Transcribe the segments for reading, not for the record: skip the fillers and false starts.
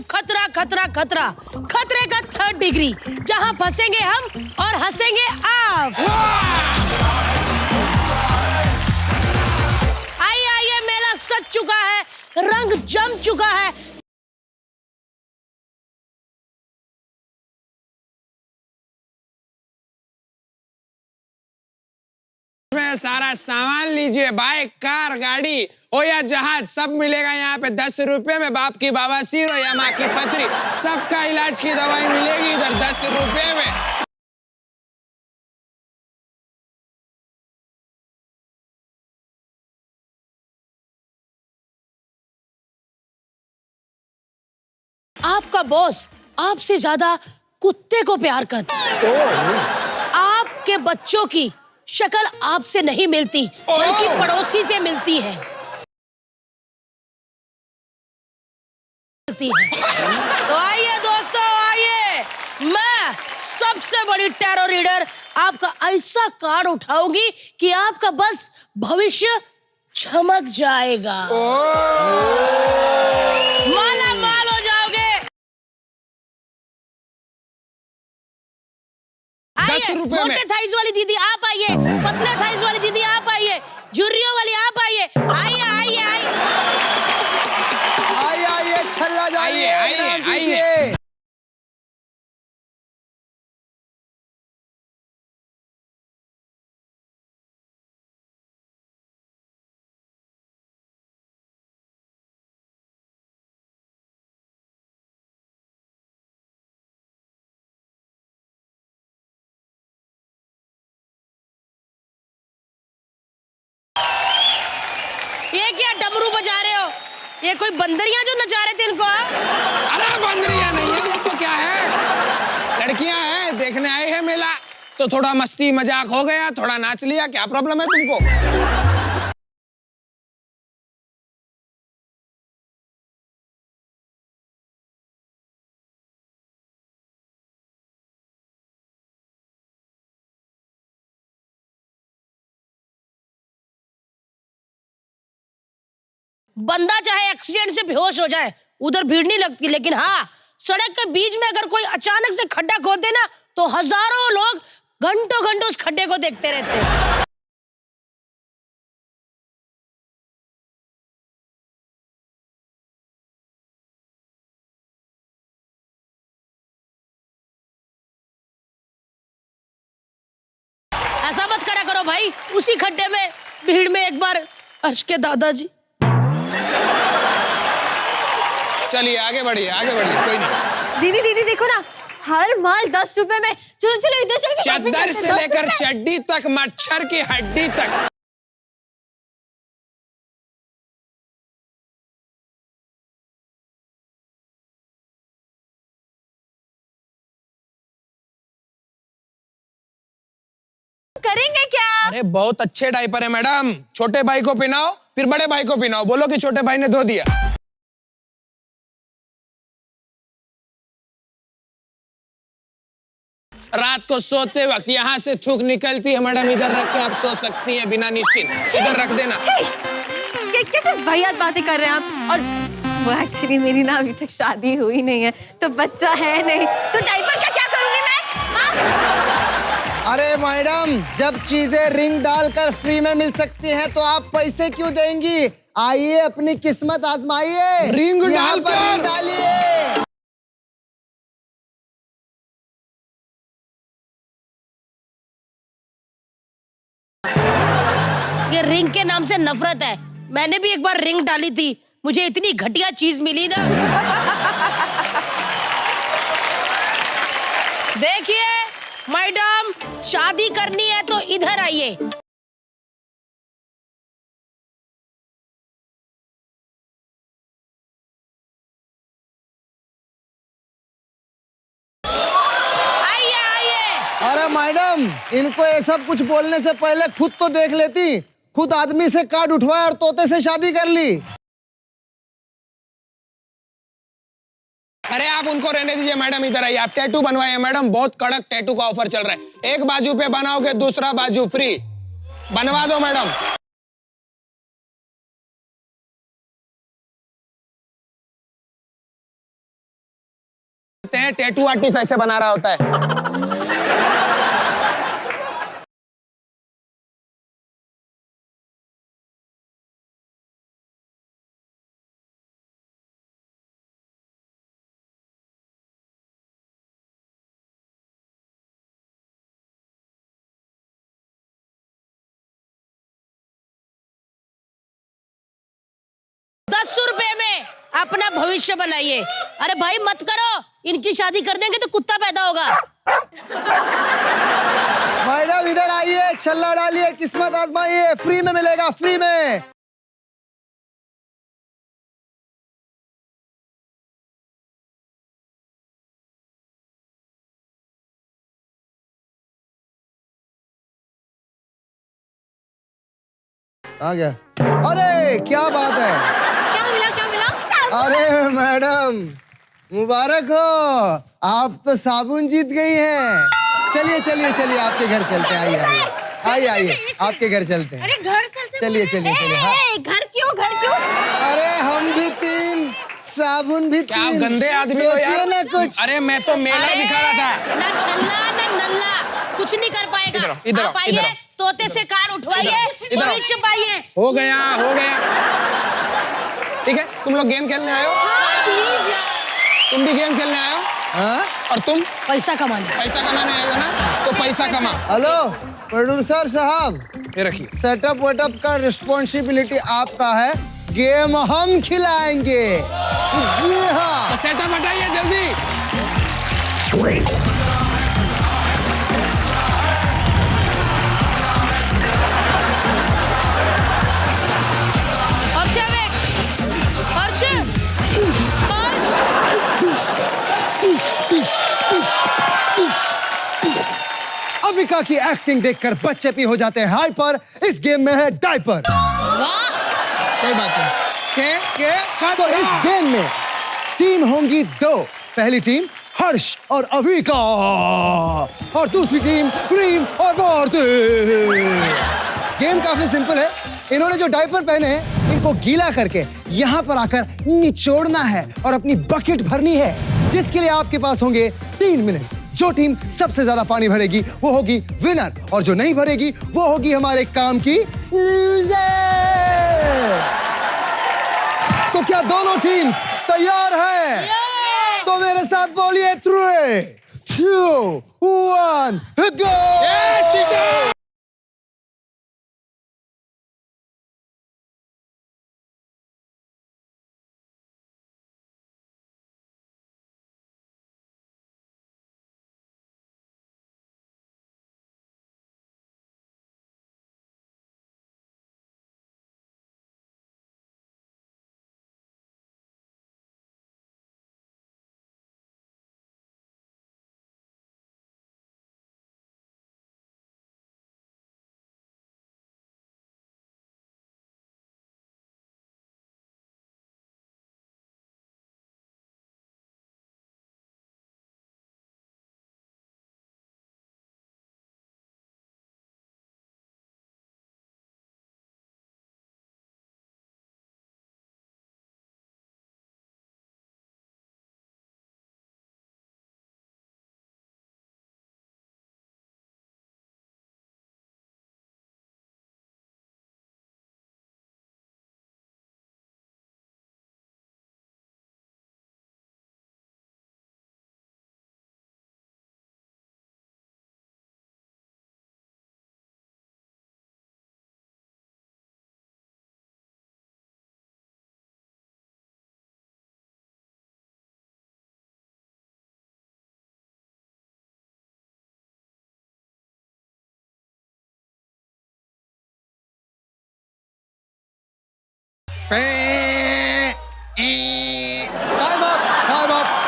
खतरा खतरा खतरा, खतरे का 3rd डिग्री, जहां फंसेंगे हम और हंसेंगे आप। आइए आइए, मेला सज चुका है, रंग जम चुका है। में सारा सामान लीजिए, बाइक, कार, गाड़ी हो या जहाज, सब मिलेगा यहाँ पे 10 रुपए में। बाप की बवासीर हो या माँ की पथरी, सबका इलाज की दवाई मिलेगी इधर 10 रुपए में। आपका बॉस आपसे ज्यादा कुत्ते को प्यार करता है। आपके बच्चों की शक्ल आपसे नहीं मिलती, बल्कि पड़ोसी से मिलती है। तो आइए दोस्तों, आइए, मैं सबसे बड़ी टैरो रीडर आपका ऐसा कार्ड उठाऊंगी कि आपका बस भविष्य चमक जाएगा, माला माल हो जाओगे। 10 रुपए में। मोटे थाइज वाली दीदी आप आइए, पतले थाइज वाली दीदी आप आइए, झुर्रियों वाली आप आइए, आइए आइए आइए आइए आइए, छल्ला जाइए, आइए आइए आइए। ये क्या डमरू बजा रहे हो? ये कोई बंदरियां जो नचा रहे थे इनको? अरे बंदरिया नहीं है, ये तो क्या है, लड़कियां हैं, देखने आए हैं मेला, तो थोड़ा मस्ती मजाक हो गया, थोड़ा नाच लिया, क्या प्रॉब्लम है तुमको? बंदा चाहे एक्सीडेंट से बेहोश हो जाए, उधर भीड़ नहीं लगती, लेकिन हाँ, सड़क के बीच में अगर कोई अचानक से खड्डा खोदे ना, तो हजारों लोग घंटों घंटों उस खड्डे को देखते रहते हैं। ऐसा मत करा करो भाई, उसी खड्डे में भीड़ में एक बार अर्श के दादाजी। चलिए आगे बढ़िए, कोई नहीं। दीदी दीदी देखो ना, हर माल 10 रुपए में। चलो चलो इधर चलो। चद्दर से लेकर चड्डी तक, मच्छर की हड्डी तक। करेंगे क्या? अरे बहुत अच्छे डायपर है मैडम, छोटे भाई को पहनाओ, फिर बड़े भाई को पहनाओ, बोलो कि छोटे भाई ने धो दिया। रात को सोते वक्त यहाँ से थूक निकलती है मैडम, इधर रख के आप सो सकती हैं बिना निश्चिंत, इधर रख देना। कैसे वाहियात बातें कर रहे हैं आप? और वो एक्चुअली मेरी ना अभी तक शादी हुई नहीं है, तो बच्चा है नहीं, तो डायपर का क्या करूंगी मैं? हाँ? अरे मैडम, जब चीजें रिंग डालकर फ्री में मिल सकती हैं, तो आप पैसे क्यों देंगी? आइए अपनी किस्मत आजमाइए, रिंग यहाँ पर डालकर। रिंग डालिए। ये रिंग के नाम से नफरत है। मैंने भी एक बार रिंग डाली थी, मुझे इतनी घटिया चीज मिली ना। देखिए मैडम, शादी करनी है तो इधर आइए। आइए आइए। अरे मैडम, इनको ये सब कुछ बोलने से पहले खुद तो देख लेती। खुद आदमी से कार्ड उठवाया और तोते से शादी कर ली। अरे आप उनको रहने दीजिए मैडम, इधर आइए। आप टैटू बनवाइए मैडम, बहुत कड़क टैटू का ऑफर चल रहा है। एक बाजू पे बनाओगे, दूसरा बाजू फ्री। बनवा दो मैडम। टैटू आर्टिस्ट ऐसे बना रहा होता है। ₹10 में अपना भविष्य बनाइए। अरे भाई मत करो, इनकी शादी कर देंगे तो कुत्ता पैदा होगा। मैडम इधर आइए, छल्ला डालिए, किस्मत आजमाइए, फ्री में मिलेगा, फ्री में। आ गया। अरे क्या बात है, क्या मिला क्या मिला? अरे मैडम मुबारक हो, आप तो साबुन जीत गई हैं। चलिए चलिए चलिए, आपके घर चलते हैं। आइए आइए आइए आइए, आपके घर चलते हैं। अरे घर चलते। चलिए चलिए चलिए। हाँ। घर क्यों घर क्यों? अरे हम भी 3, साबुन भी 3। क्या गंदे आदमी हो सोचिए यार। ना कुछ। अरे मैं तो मेला दिखा रहा था। ना छल्ला ना नल्ला, कुछ नहीं कर पाएगा। इधर आओ, इधर आओ, आप इधर आइए, आओ। तोते से कार उठवाइए, इधर आओ। भविष्य पाइए। हो गया हो गया। ठीक है, तुम लोग गेम खेलने आए हो? तुम भी गेम खेलने आए हो? हाँ? और तुम पैसा कमाने। पैसा कमाने आए हो ना, तो पैसा कमा। हेलो प्रोड्यूसर साहब, ये रखिए। सेटअप वेटअप का रिस्पॉन्सिबिलिटी आपका है, गेम हम खिलाएंगे। जी हाँ। तो सेटअप हटाइए जल्दी। हर्ष हर्ष हर्ष। अविका की एक्टिंग देखकर बच्चे भी हो जाते हैं हाइपर। इस गेम में है डायपर। वाह, कोई बात नहीं। तो इस गेम में टीम होंगी 2। पहली टीम हर्ष और अविका, और दूसरी टीम रीम और भारती। गेम काफी सिंपल है। इन्होंने जो डायपर पहने हैं, इनको गीला करके यहाँ पर आकर निचोड़ना है और अपनी बकेट भरनी है, जिसके लिए आपके पास होंगे 3 मिनट। जो टीम सबसे ज्यादा पानी भरेगी वो होगी विनर, और जो नहीं भरेगी वो होगी हमारे काम की लूजर। तो क्या दोनों टीम्स तैयार हैं? तो मेरे साथ बोलिए 3, 2, 1, गो।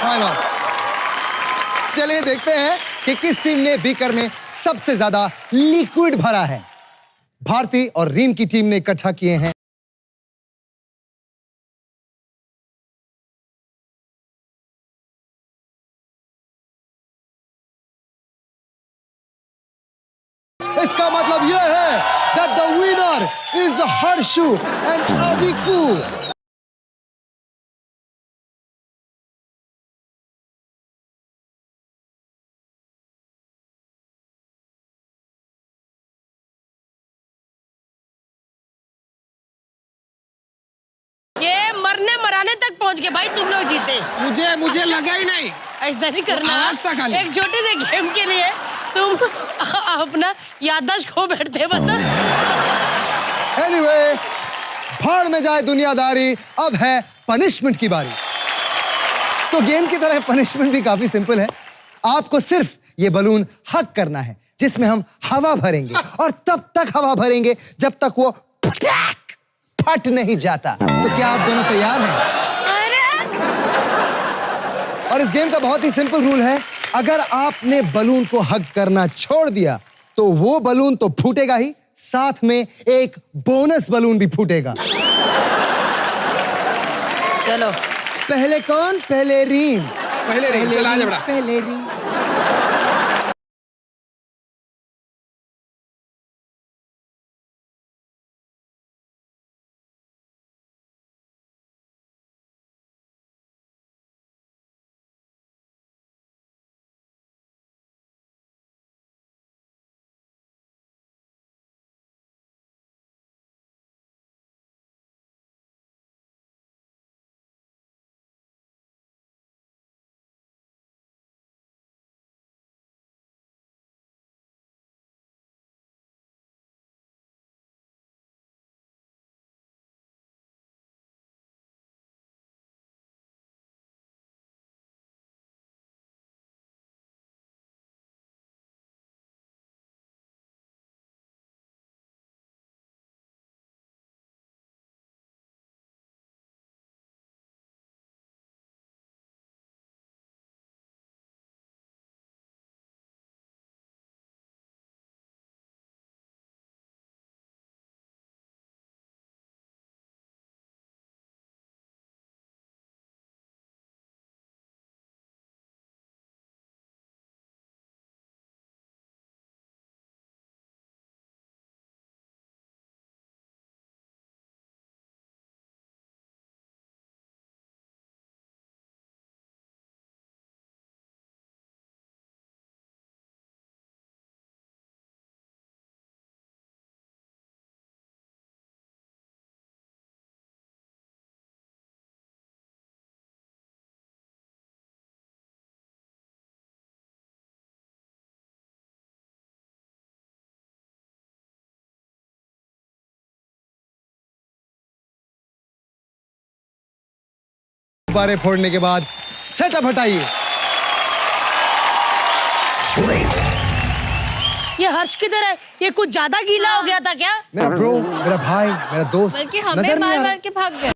Time up. चलिए देखते हैं कि किस टीम ने बीकर में सबसे ज्यादा लिक्विड भरा है। भारती और रीम की टीम ने इकट्ठा किए हैं इसका मतलब यह है that the winner is Harshu and Aviku। तक पहुंच गए भाई, तुम लोग जीते। मुझे लगा ही नहीं। ऐसा नहीं करना। आवाज था खाली। एक छोटे से गेम के लिए तुम अपना याददाश्त खो बैठते, बता। Anyway, भाड़ में जाए दुनियादारी, अब है पनिशमेंट की बारी। तो गेम की तरह पनिशमेंट भी काफी सिंपल है। आपको सिर्फ ये बलून हग करना है, जिसमें हम हवा भरेंगे, और तब तक हवा भरेंगे जब तक वो फट नहीं जाता। तो क्या आप दोनों तैयार हैं? और इस गेम का बहुत ही सिंपल रूल है, अगर आपने बलून को हग करना छोड़ दिया तो वो बलून तो फूटेगा ही, साथ में एक बोनस बलून भी फूटेगा। चलो पहले कौन? पहले रीम। पहले रीम, चला जा बड़ा। पहले रीम। गुब्बारे फोड़ने के बाद सेटअप हटाइए। ये हर्ष किधर है? ये कुछ ज्यादा गीला हो गया था क्या? मेरा ब्रो, मेरा भाई, मेरा दोस्त, बल्कि हमें नजर नहीं मार आ रहा। मार के भाग गया।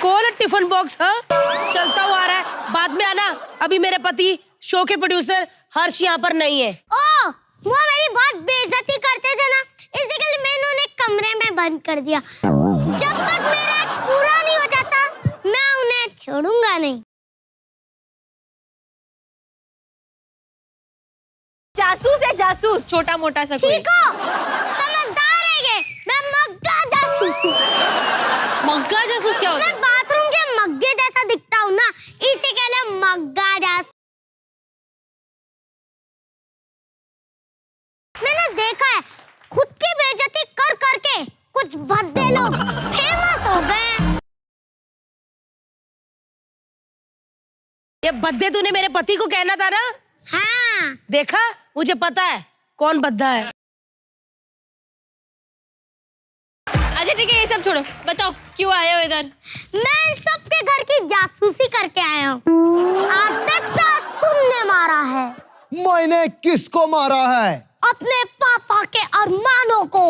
कौन है टिफिन बॉक्स? हाँ, चलता हुआ आ रहा है, बाद में आना। अभी मेरे पति शो के प्रोड्यूसर हर्ष यहाँ पर नहीं है। ओ, वो मेरी बहुत बेइज्जती करते थे ना, इसीलिए मैंने उन्हें कमरे में बंद कर दिया। जब तक मेरा पूरा नहीं हो जाता, मैं उन्हें छोड़ूंगा नहीं। जासूस है जासूस, छोटा मोटा सा कोई। सीखो, समझदार है ये। मैं मग्गा जासूस हूँ। मग्गा जासूस क्या होता मैं है? बाथरूम के मग्गे जैसा दिखता हूँ ना, इसी के लिए मग्गा जासूस। मैंने देखा है, खुद की बेइज्जती कर करके कुछ भद्दे लोग फेमस हो गए। ये बद्दे तूने मेरे पति को कहना था ना? हाँ, देखा, मुझे पता है कौन बद्दा है। अच्छा ठीक है, ये सब छोड़ो, बताओ क्यों आए हो इधर? मैं इन सबके घर की जासूसी करके आया हूँ। आदित्य तुमने मारा है। मैंने किसको मारा है? अपने पापा के अरमानों को।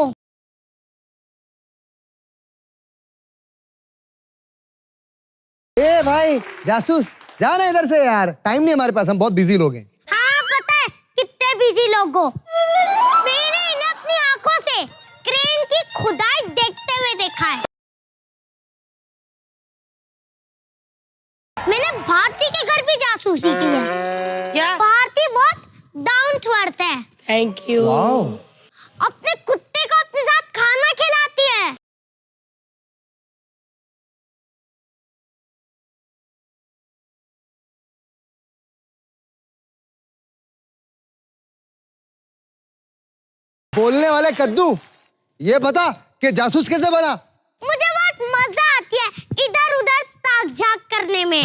ए भाई जासूस, जाना इधर से यार, टाइम नहीं हमारे पास, हम बहुत बिजी लोग हैं। हाँ पता है कितने बिजी लोग हो। मैंने इन्हें अपनी आंखों से क्रेन की खुदाई देखते हुए देखा है। मैंने भारती के घर भी जासूसी की है। क्या? भारती बहुत डाउन टू अर्थ है। Thank you. वाओ। अपने कुत्ते को अपने साथ खाना खिलाती है। बोलने वाले कद्दू, ये बता कि जासूस कैसे बना? मुझे बहुत मजा आती है इधर उधर ताक झाक करने में।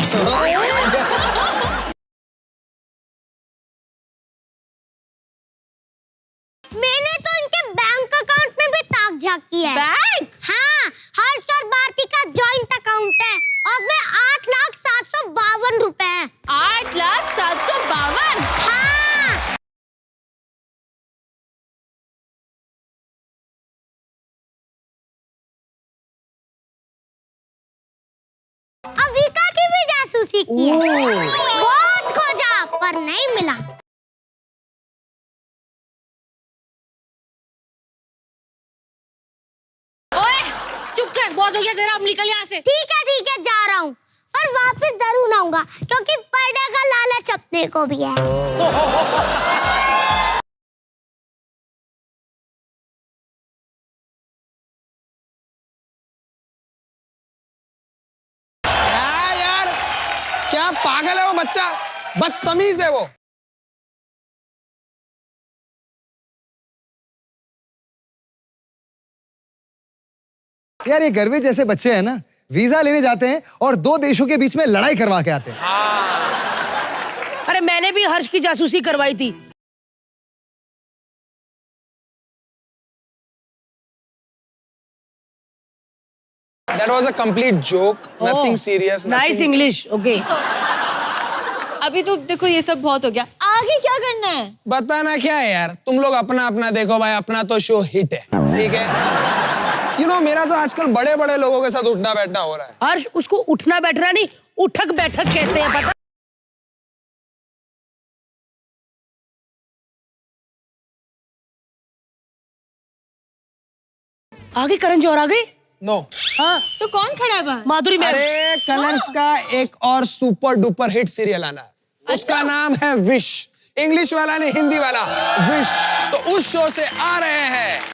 मैंने तो इनके बैंक अकाउंट में भी ताक झाक की है। बैंक? हाँ, हर्ष और भारती का जॉइंट अकाउंट है और उसमें 8,752 रुपए हैं। 8,752? हाँ। अविका की भी जासूसी की है। बहुत खोजा पर नहीं मिला। ओए चुप कर, बहुत हो गया तेरा, अब निकल यहाँ से। ठीक है जा रहा हूँ, पर वापस जरूर आऊंगा क्योंकि पर्दे का लालच अपने को भी है। यार क्या पागल है वो बच्चा, बदतमीज है वो। यार ये गर्वे जैसे बच्चे हैं ना, वीजा लेने जाते हैं और 2 देशों के बीच में लड़ाई करवा के आते हैं। अरे मैंने भी हर्ष की जासूसी करवाई थी। That was a complete joke, nothing serious. Nice nothing- English, okay. अभी तो देखो ये सब बहुत हो गया, आगे क्या करना है? बताना क्या है यार, तुम लोग अपना अपना देखो भाई, अपना तो शो हिट है, ठीक है। मेरा तो आजकल बड़े बड़े लोगों के साथ उठना बैठना हो रहा है। हर्ष, उसको उठना बैठना नहीं, उठक बैठक कहते हैं, पता? आगे करण जौहर आ गई। नो। हाँ, तो कौन खड़ा है बाहर? माधुरी मैम। अरे कलर्स का एक और सुपर डुपर हिट सीरियल आना है, उसका नाम है विश। इंग्लिश वाला नहीं, हिंदी वाला विश। तो उस शो से आ रहे हैं।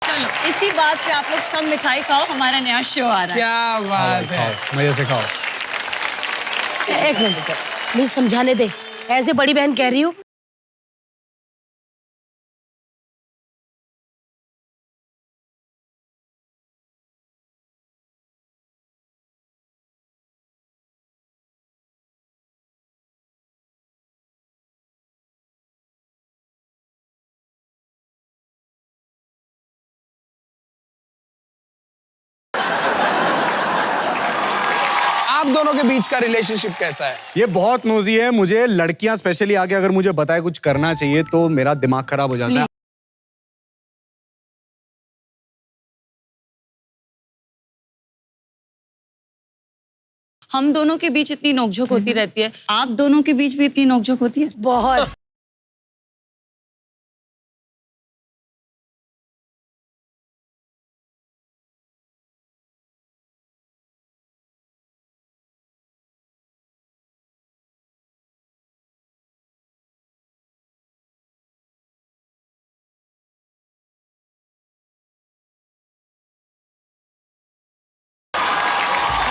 चलो इसी बात पे आप लोग सब मिठाई खाओ, हमारा नया शो आ रहा है। क्या बात है। मजे से खाओ। एक मिनट रुको, मुझे समझाने दे, ऐसे बड़ी बहन कह रही हूँ। आप दोनों के बीच का रिलेशनशिप कैसा है? ये बहुत नोजी है, मुझे लड़कियां स्पेशली आके अगर मुझे बताए कुछ करना चाहिए तो मेरा दिमाग खराब हो जाता है। हम दोनों के बीच इतनी नोकझोंक होती रहती है, आप दोनों के बीच भी इतनी नोकझोंक होती है? बहुत।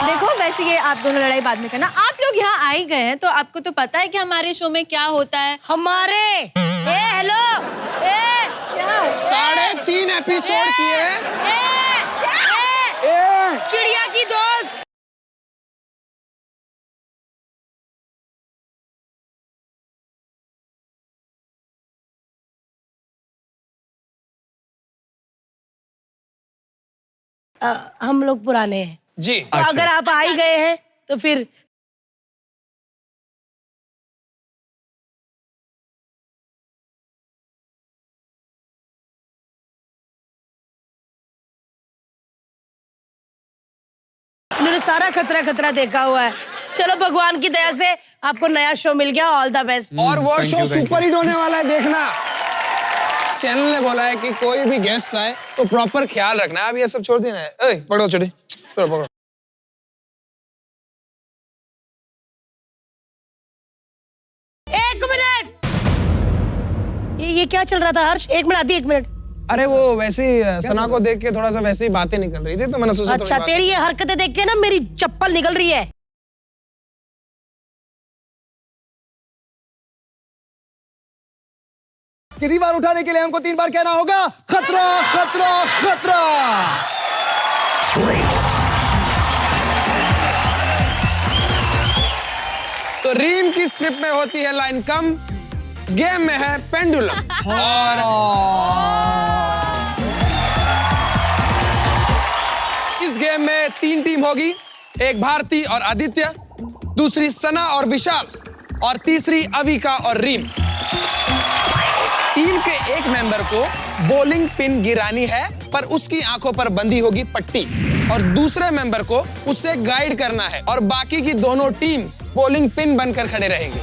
देखो वैसे ये आप दोनों लड़ाई बाद में करना, आप लोग यहाँ आ ही गए हैं तो आपको तो पता है कि हमारे शो में क्या होता है। हमारे हेलो, क्या 3.5 एपिसोड किए। चिड़िया की दोस्त। हम लोग पुराने हैं जी। तो अगर आप आ ही गए हैं तो फिर इन्होंने सारा खतरा खतरा देखा हुआ है। चलो भगवान की दया से आपको नया शो मिल गया, ऑल द बेस्ट। और वो शो सुपर हिट होने वाला है, देखना। चैनल ने बोला है कि कोई भी गेस्ट आए तो प्रॉपर ख्याल रखना है। अब ये सब छोड़ देना है। ए, पकड़ो छोटी, चलो पकड़ो। एक मिनट, ये क्या चल रहा था हर्ष? एक मिनट आती, एक मिनट। अरे वो वैसे ही सना को देख के थोड़ा सा वैसे ही बातें निकल रही थी, तो मैंने सोचा अच्छा, तेरी ये हरकतें देख के ना मेरी चप्पल निकल रही है। कितनी बार उठाने के लिए हमको 3 बार कहना होगा? खतरा खतरा खतरा। तो रीम की स्क्रिप्ट में होती है लाइन कम, गेम में है पेंडुलम। और इस गेम में 3 टीम होगी, एक भारती और आदित्य, दूसरी सना और विशाल, और तीसरी अविका और रीम। टीम के एक मेंबर को बॉलिंग पिन गिरानी है, पर उसकी आंखों पर बंधी होगी पट्टी, और दूसरे मेंबर को उसे गाइड करना है, और बाकी की दोनों टीम्स बॉलिंग पिन बनकर खड़े रहेंगे।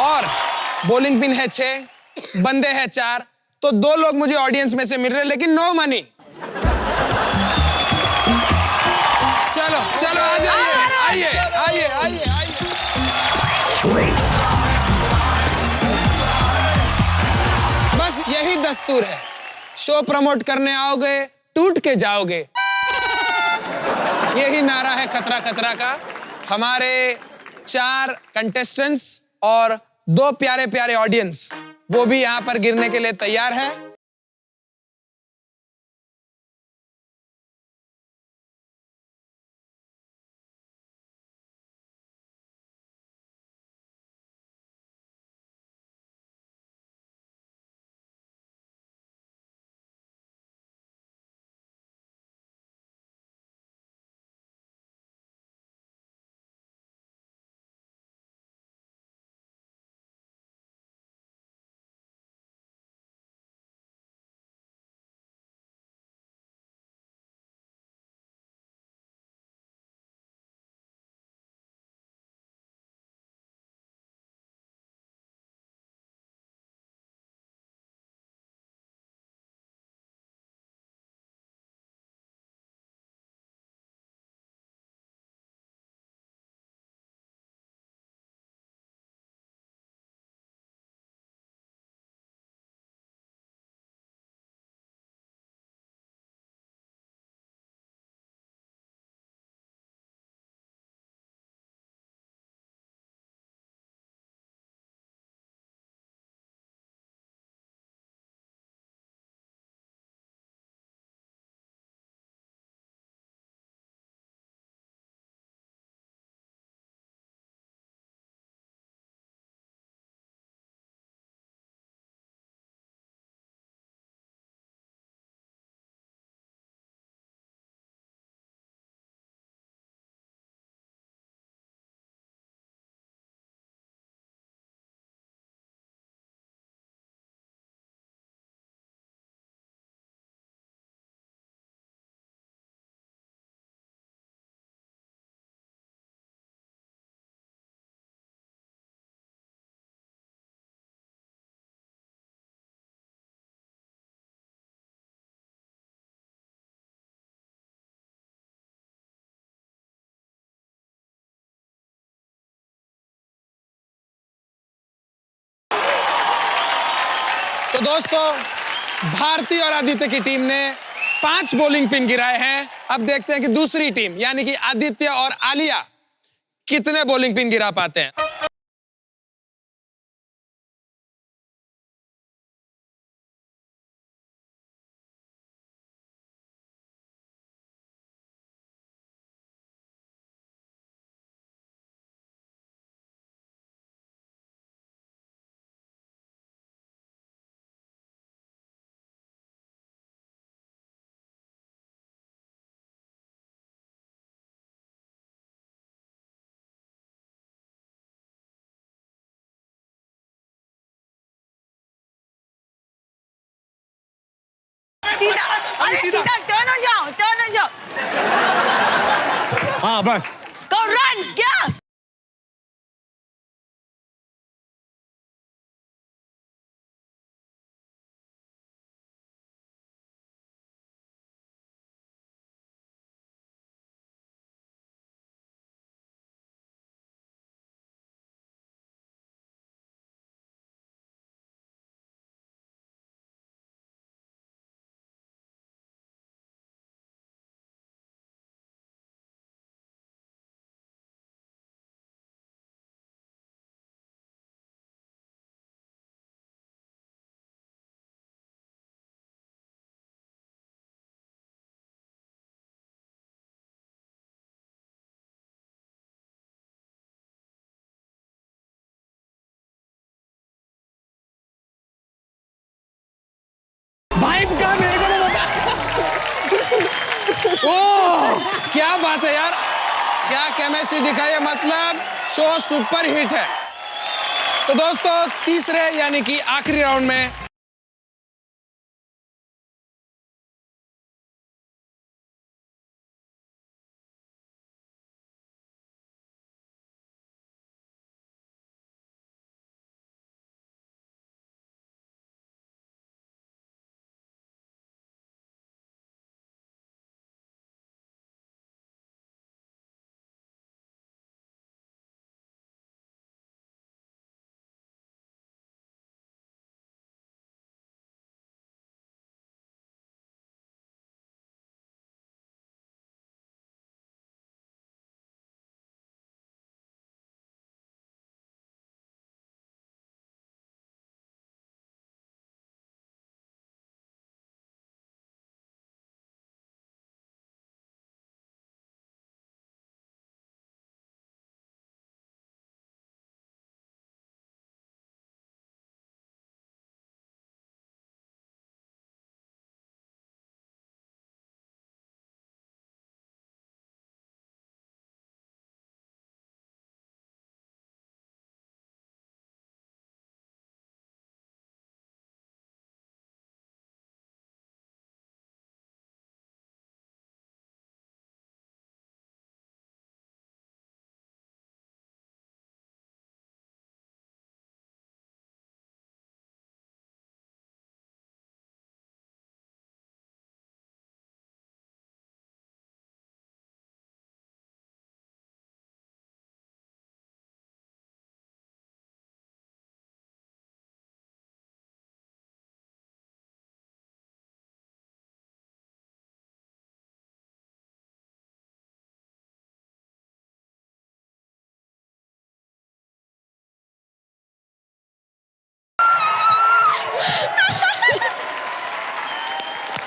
और बॉलिंग पिन है 6, बंदे हैं 4, तो 2 लोग मुझे ऑडियंस में से मिल रहे हैं, लेकिन नो मनी। चलो चलो आ जाइए, आइए आइए आइए आइए। बस यही दस्तूर है, शो प्रमोट करने आओगे टूट के जाओगे। यही नारा है खतरा खतरा का। हमारे 4 कंटेस्टेंट्स और 2 प्यारे प्यारे ऑडियंस, वो भी यहां पर गिरने के लिए तैयार है। तो दोस्तों, भारती और आदित्य की टीम ने 5 बॉलिंग पिन गिराए हैं। अब देखते हैं कि दूसरी टीम यानी कि आदित्य और आलिया कितने बॉलिंग पिन गिरा पाते हैं। सीधा, अरे सीधा टर्न हो जाओ, टर्न हो जाओ। हाँ बस। Go run, yeah. भाई का मेरे को तो बता। ओह क्या बात है यार, क्या केमिस्ट्री दिखाई है, मतलब शो सुपर हिट है। तो दोस्तों तीसरे यानी कि आखिरी राउंड में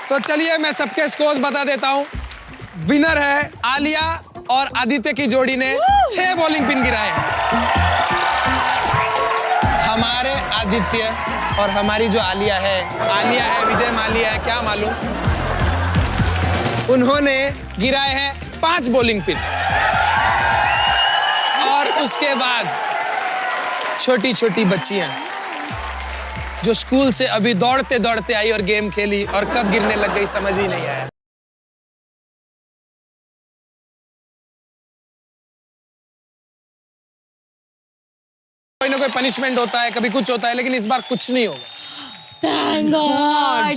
तो चलिए मैं सबके स्कोर्स बता देता हूं। विनर है आलिया और आदित्य की जोड़ी ने 6 बॉलिंग पिन गिराए हैं। हमारे आदित्य और हमारी जो आलिया है विजय मालिया है, क्या मालूम, उन्होंने गिराए हैं 5 बॉलिंग पिन। और उसके बाद छोटी छोटी बच्चियां जो स्कूल से अभी दौड़ते दौड़ते आई और गेम खेली और कब गिरने लग गई समझ ही नहीं आया। कोई ना कोई पनिशमेंट होता है, कभी कुछ होता है, लेकिन इस बार कुछ नहीं होगा। Thank God.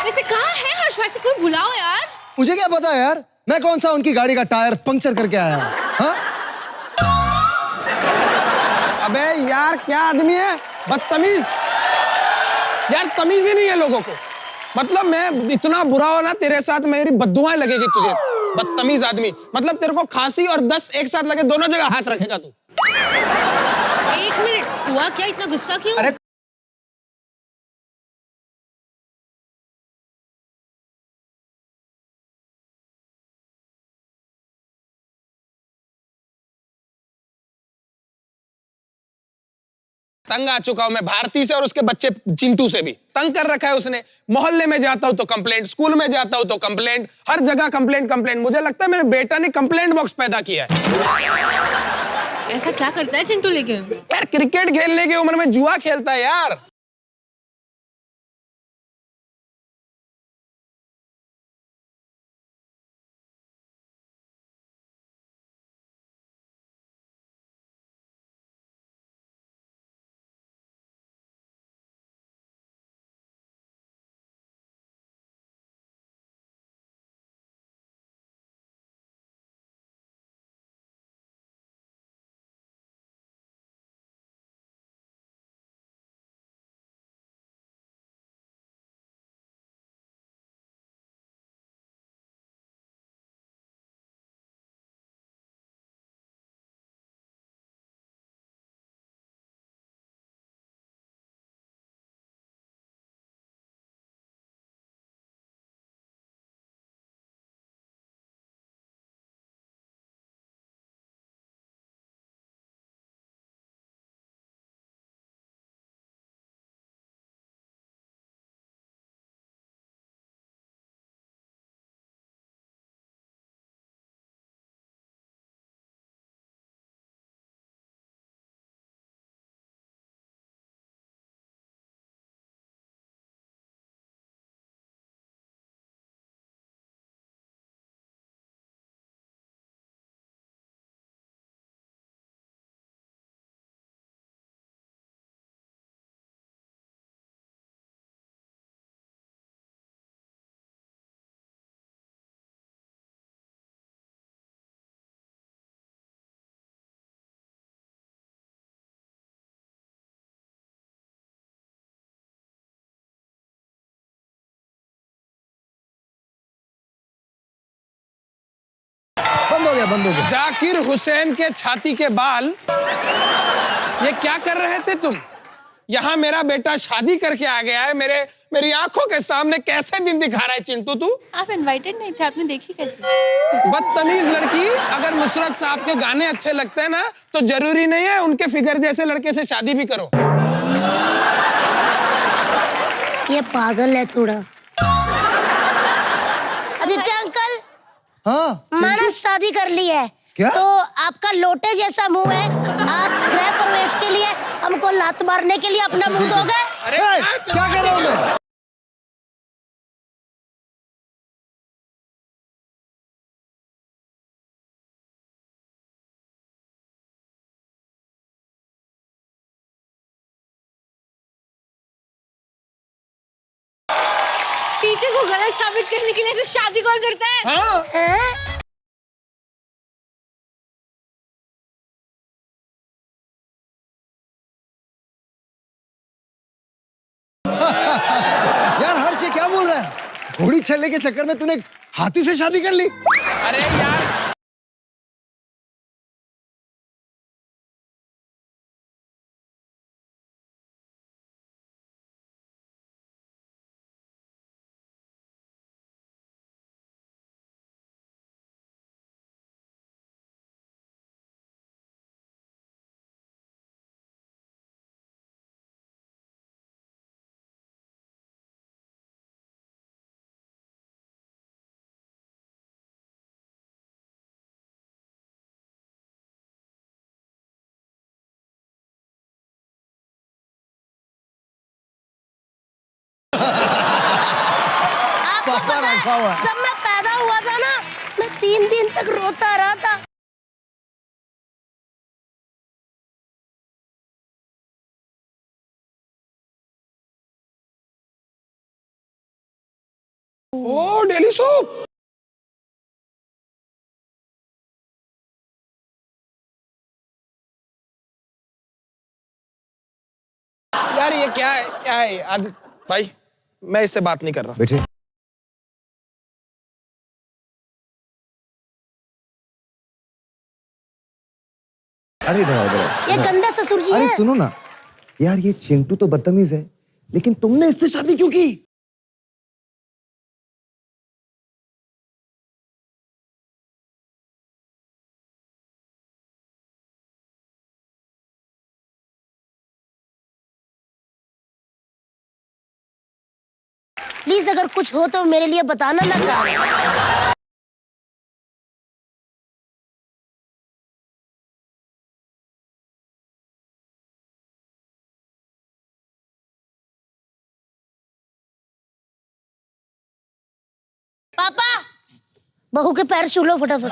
वैसे कहाँ है हर्षवर्धन, कोई बुलाओ यार। मुझे क्या पता यार, मैं कौन सा उनकी गाड़ी का टायर पंक्चर करके आया हूं? हाँ? अबे यार क्या आदमी है, बदतमीज यार, तमीज ही नहीं है लोगों को। मतलब मैं इतना बुरा हो ना तेरे साथ, मेरी बद्दुआएं लगेगी तुझे, बदतमीज आदमी। मतलब तेरे को खांसी और दस्त एक साथ लगे, दोनों जगह हाथ रखेगा तू। 1 मिनट, हुआ क्या, इतना गुस्सा क्यों? अरे तंग आ चुका हूं मैं भारती से और उसके बच्चे चिंटू से भी। तंग कर रखा है उसने। मोहल्ले में जाता हूं तो कंप्लेंट, स्कूल में जाता हूं तो कंप्लेंट, हर जगह कंप्लेंट कंप्लेंट। मुझे लगता है मेरे बेटा ने कंप्लेंट बॉक्स पैदा किया है। ऐसा क्या करता है चिंटू लेके? यार क्रिकेट खेलने की उम्र में जुआ खेलता है यार। बंद हो गया, बंद हो गया। जाकिर हुसैन के छाती के बाल, ये क्या कर रहे थे तुम? यहाँ मेरा बेटा शादी करके आ गया है, मेरी आंखों के सामने कैसे दिन दिखा रहा है चिंटू तू? आप इनवाइटेड नहीं थे, आपने देखी कैसे? बदतमीज लड़की। अगर नुसरत साहब के गाने अच्छे लगते हैं ना तो जरूरी नहीं है उनके फिगर जैसे लड़के से शादी भी करो। ये पागल है थोड़ा। आदित्य अंकल, हाँ मैंने शादी कर ली है। क्या? तो आपका लोटे जैसा मुंह है, आप गृह प्रवेश के लिए हमको लात मारने के लिए अपना मुंह दोगे? अरे क्या कर रहा हूँ मैं? टीचर को गलत साबित करने के लिए ऐसे शादी कौन करता है? हाँ? हैं? यार हर्ष ये क्या बोल रहा है? घोड़ी छल्ले के चक्कर में तूने हाथी से शादी कर ली? अरे यार आपको पता है, जब मैं पैदा हुआ था ना, मैं 3 दिन तक रोता रहा था। ओ डेली सोप। यार ये क्या है भाई, मैं इससे बात नहीं कर रहा। बेटे अरे इधर आओ, इधर आओ। ये गंदा ससुर जी अरे है। सुनो ना यार, ये चिंटू तो बदतमीज है, लेकिन तुमने इससे शादी क्यों की? प्लीज अगर कुछ हो तो मेरे लिए बताना ना। पापा बहू के पैर छू लो फटाफट।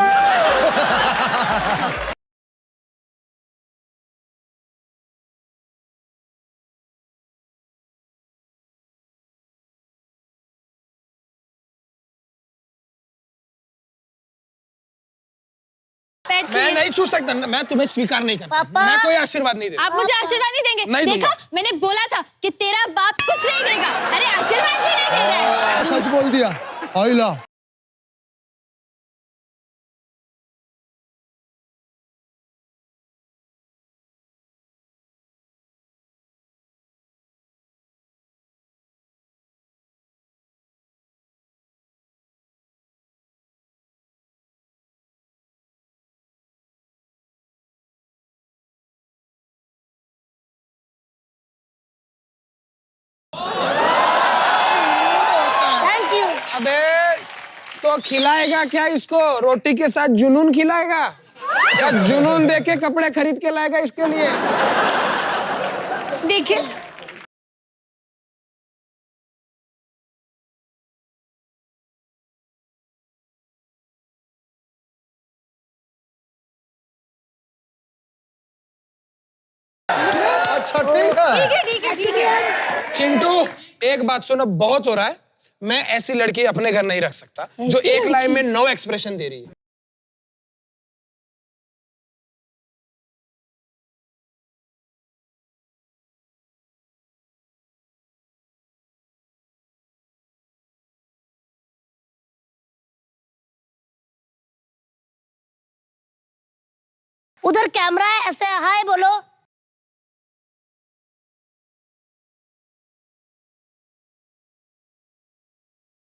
पैर मैं छूइए। नहीं छू सकता, मैं तुम्हें स्वीकार नहीं करता। पापा। मैं कोई आशीर्वाद नहीं देता। आप मुझे आशीर्वाद नहीं देंगे? नहीं देखा, दूंगा। मैंने बोला था कि तेरा बाप कुछ नहीं देगा। अरे आशीर्वाद भी नहीं दे रहा है। सच बोल दिया आइला। Thank you. अबे तो खिलाएगा क्या इसको? रोटी के साथ जुनून खिलाएगा या जुनून दे के कपड़े खरीद के लाएगा इसके लिए? देखिए, अच्छा ठीक है। ठीक है। चिंटू एक बात सुनो, बहुत हो रहा है। मैं ऐसी लड़की अपने घर नहीं रख सकता जो एक लाइन में 9 एक्सप्रेशन दे रही है। उधर कैमरा है, ऐसे हाय बोलो।